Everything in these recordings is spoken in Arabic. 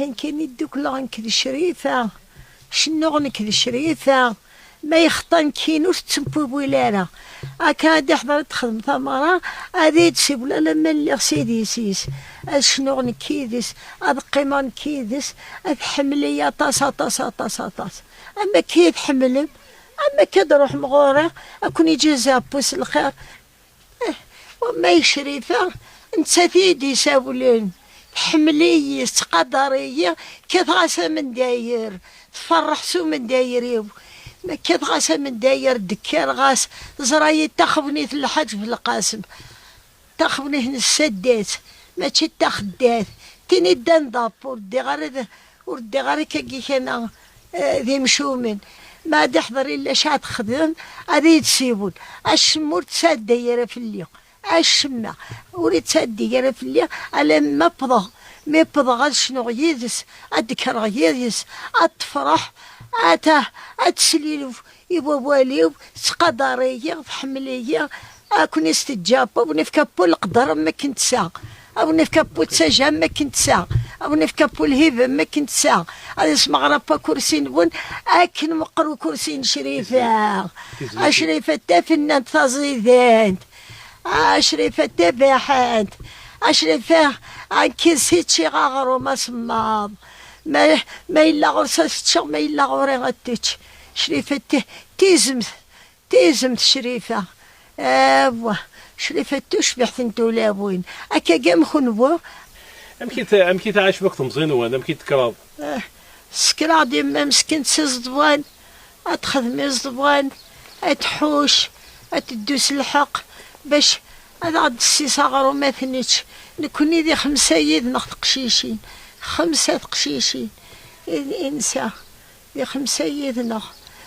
هن كاين يدوك لغنك شريفة شنو غنك شريفة ما يخطن كينوش تسبوب ولا هكا هادي حضرت تخدم ثمرة هادي تسيب ولا لما اللي سيدي سيس شنو غنك كيدس هاد قيمان كيدس هاد حملية طاسة طاسة طاسة طاسة اما كيف حملم اما كدروح مغورة اكون يجي زابوس الخير وما يشريفة نتسافيدي ساولين حملية قدرية كيف غاسة من داير تفرح سو من داير ما كيف غاسة من داير دكار غاس زرايا تاخذني في الحج في القاسم تاخذني هنا السدات ماشي تاخدات تيني دان دابور وردي غير كي كان ذي مشومن ما عاد يحضر الا شاد تخدم غادي تسيبون الشمور تساد دايره في اليوم الشمه وريت تساد دايره في اليوم على ما بضغ ما بضغ شنو يدس اذكر يدس تفرح اتسليل يبوا واليو قدريه حمليه اكون استجابه ونفك بول القدر ما كنت ساق او نفك بول تسجا ما كنت ساق او نفك بول الهبه ما كنت ساق هذا اسمع ربا كرسي نبون اكن مقرو كرسي شريفه شريفه تفنان تزيدات شريفه تباحات شريفه كيسيت شي غاغرو ما صمام ما إلا غرسة ما إلا غوري غتتش شريفة تيزمت شريفة شريفة تشبح ثنتو لابوين أكا قام خنبو أمكي تعيش وقت مزين وانا أمكي تكراد سكراد يما مسكين تزدوان أتخدمي زدوان أتحوش أتدوس الحق باش هذا عاد السيس غارو ما ثنيتش نكوني ذي 5 يد ناخد قشيشين 5 قشيشين إنسا ذي 5 يدنا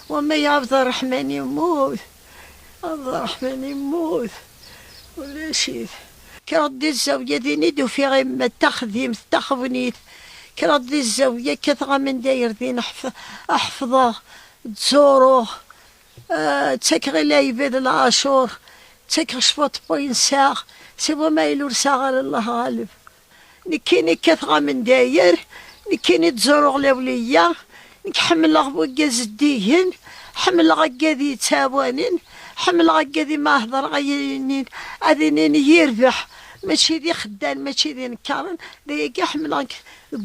وما يعبد الرحمن يموت عبد الرحمن يموت ولا شيء كردي الزاوية ذي ندو في غيمة تخذيم تخبنيت كردي الزاوية كثغة من داير ذي أحفظه تزوروه تسكغي لايباد العاشور تسكغ شفط بوين ساغ سيبو ما يلور ساغر الله غالب نكيني كثغة من داير نكيني تزوروغ لولية نكحمل غوكاز الديهن حمل غكاذي تاوانين حمل غكاذي ما هضر غينين اذنين يربح ماشي ذي خدان ماشي ذي نكارن ذي حمل غك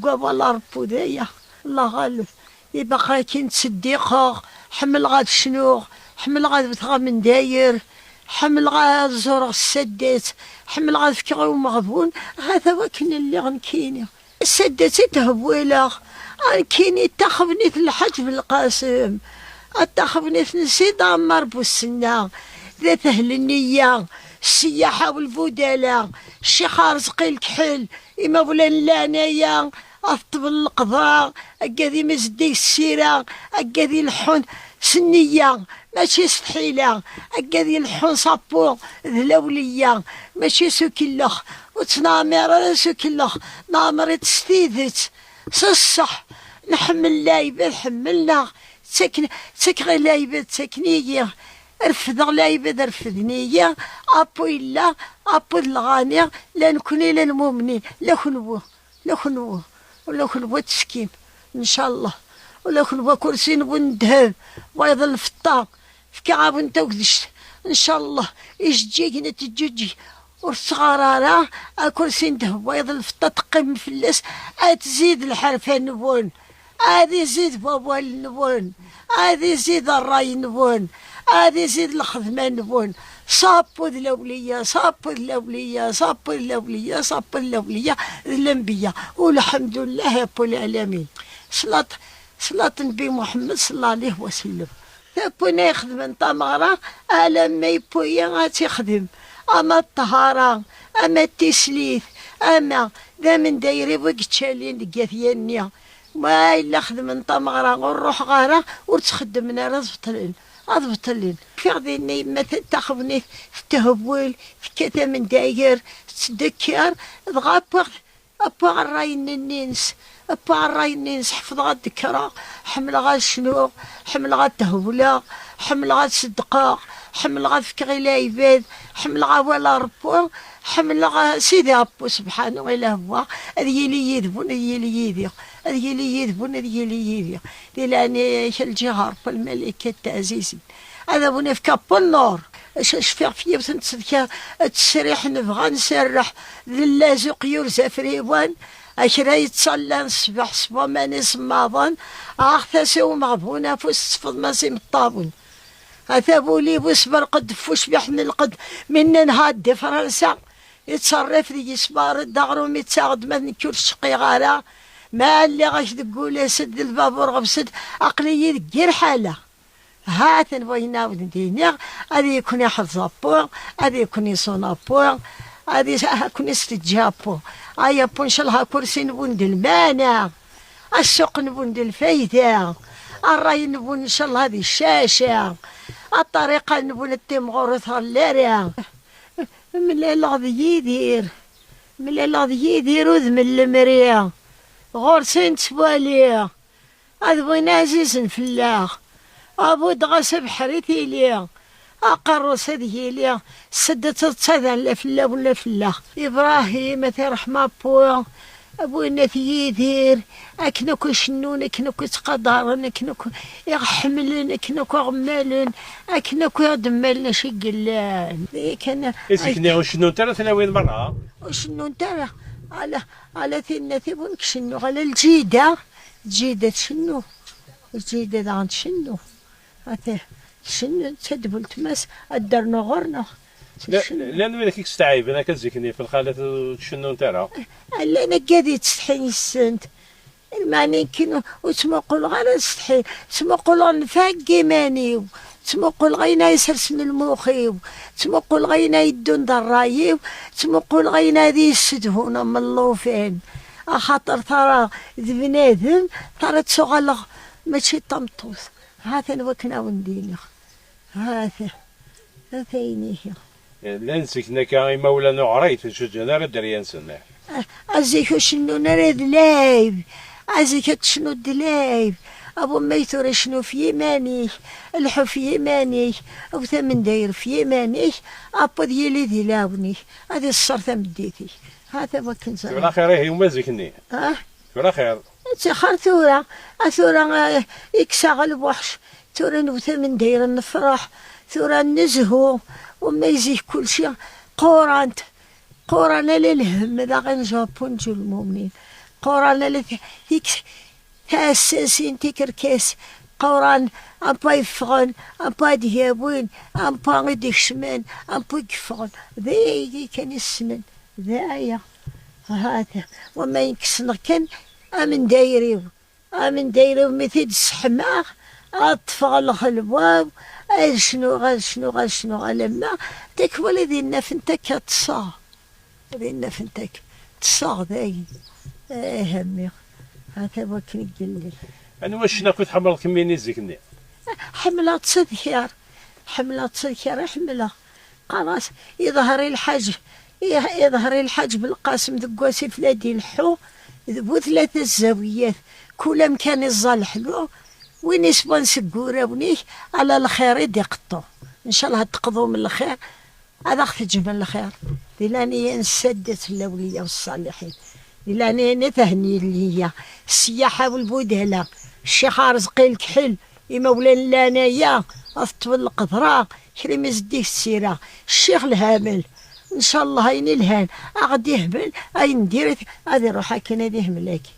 قواب الله ربو ذايا الله غالب يبقى كي نتصديقوغ حمل غاد شنوغ حمل غاد بثغة من داير حمل غاد زوروغ السدات حمل غاد فكغي ومغبون هذا وكن اللي غنكيني السدات تهبويلاغ غنكيني تاخذني في الحج في القاسم تاخذني في نسيد عمار بوسنا ذات أهل النية السياحة والبدلاء الشيخ رزقي الكحل إما ولا اللانية أطبل القضاء أكاذي مزدي السيرة أكاذي الحون سنية ماشي ستحيلة أكاذي الحون صابو ذلولية ماشي سوكيلوخ وتنامر سوكيلوخ نامر تستيذت صح نحمل لايبة حملنا تسكغي لايبة تسكنية رفض لايبة رفضنية أبو إلا أبو الغانية لا نكوني لا المؤمنين لا خنوه ولا خنوه تسكين إن شاء الله ولا خنوه كرسي نبو ندهب ويظل في الطاق في كعاب انت وكدشت إن شاء الله إيش تجيك نتجوجي والصغارة كرسي ندهب ويظل في الطاق تقيم في اللس تزيد الحرفة نبون هذه زيد بابا نبون هذه زيد الراي نبون هذه زيد الخدمة نبون صابو الأولية صابو الأولية صابو الأولية صابو الأولية الأنبياء والحمد لله رب العالمين صلاة النبي محمد صلى الله عليه وسلم تبونا يخدم انت مغرا ألا ما يبويا غاتيخدم أما الطهارة أما التسليث أما ذا من دايري وقتشالين قاثيانيا ما إلا خدم انت مغرا ونروح غارة وتخدمنا رزبطلين أضبطلين في غديني مثل تاخذني في التهويل في كذا من داير تذكر ضغابغ أبغى الراين الناس أبغى الراين الناس حفظ غا الذكرى حمل غا شنو حمل غا التهويلة حمل غا الصدقة حمل غا فك غير العباد، حمل غا ولا ربو، حمل غا سيدي ربو سبحانه إلا هو. هذي لي يذبون هذي لي يذيق، هذي لي يذبون هذي لي يذيق، لأني الجهار بالملائكة التعزيزين. هذا بنا في كابو النور شفيع فيا وتنتسدك تسريح نبغى نسرح للازق يرزا فريوان أشرا يتصلى الصباح صبا ماني صماضان أغتسو مغبونا فوسفض ماسي مطابون أثابولي بوسبر قد فوش بحن القد من نهاد فرنسا يتصرف لي صبار الدغرو ميتساغد ما نكور شقي غارا ما اللي غاش تقول سد البابور غبسد عقلي دير حاله هات بغينا ودينا هذه يكون يحفظ بو هذه يكون يصون بو هذه يكون يستجابو هيا بو ان شاء الله كرسي نبون المانع السوق نبون الفايدة الراي نبون ان شاء الله هذه الشاشة الطريقة نبون التمغورث اللارع من الغض يدير من الغض يدير وذم المريا غورسين تبالي هذا بغينا عزيز فلاح أبو دغس بحريتي ليا أقرص هذه ليا سدت تصدع لا فلا ولا فلا إبراهيم رحمة بويا أبونا يدير أكنكو شنون أكنكو تقدرن أكنكو يحملن أكنكو غمالن أكنكو يدملن شي قلان كان إسكني وشنو ترى ثلاوين مرة وشنو ترى على ثنا ثبونك شنو على الجيدة جيدة شنو الجيدة عند شنو هذا شنو تدبل تماس الدرنا غرنا لأن وين كيك استعيب أنا كزكني في الخالة شنو ترى لا أنا قاعد تستحي السنت المعني كنو وتمقول غير استحي تمقول نفاقي ماني تمقول غينا يسرسن الموخي تمقول غينا يدون درايي تمقول غينا ذي السدهون من اللوفين خاطر ترى ذي بنادم ترى تشغل ماشي طمطوس هذا الوكنا ونديني هذا ثاني لانسك نكا مولانا عريت شو جنار الدريان سنة أزيك شنو نريد لايب أزيك شنو دلايب أبو ميتور شنو في يماني الحو في يماني أو ثمن داير في يماني أبو ديالي ذي لاوني هذه الصرثة مديتي هذا وكن زمان ولا خير هي ومازكني ولا خير تخر ثورة يكسغل بوحش ثورة نوثمن داير نفرح ثورة نزهو وما يزيه كل شيء قران للهم ذا غنجابون جو المؤمنين قران تأسسين تكركاس قران أمبا يفغن أمبا ديابون أمبا غديك شمان أمبا يفغن ذي كان السنن ذايا هذا وما ينكسن كان أمن دايريو مثل السحماغ أطفال الخلبواب شنو لما تكوى ذي النفنتك تصاغ ذي النفنتك تصاغ ذي همي هذا وكن قليل أنا واش ناكل حمل كميني زكني حملة تذكير حملة خلاص يظهر الحج بالقاسم ذقواسي فلادي الحو ذبو 3 الزاويات كل مكان الظل حلو وين يسبون سكورة ونيه على الخير يدقطو ان شاء الله تقضوا من الخير هذا اختجم من الخير لاني نسدت الاولياء والصالحين لاني نتهني ليا السياحه والبودله الشيخ رزقي الكحل يمولان لانايا اطول القطره كريم زديه السيره الشيخ الهامل ان شاء الله هيني الهان غادي يهبل هاي ندير غادي نروح هكا ناديه ملاكي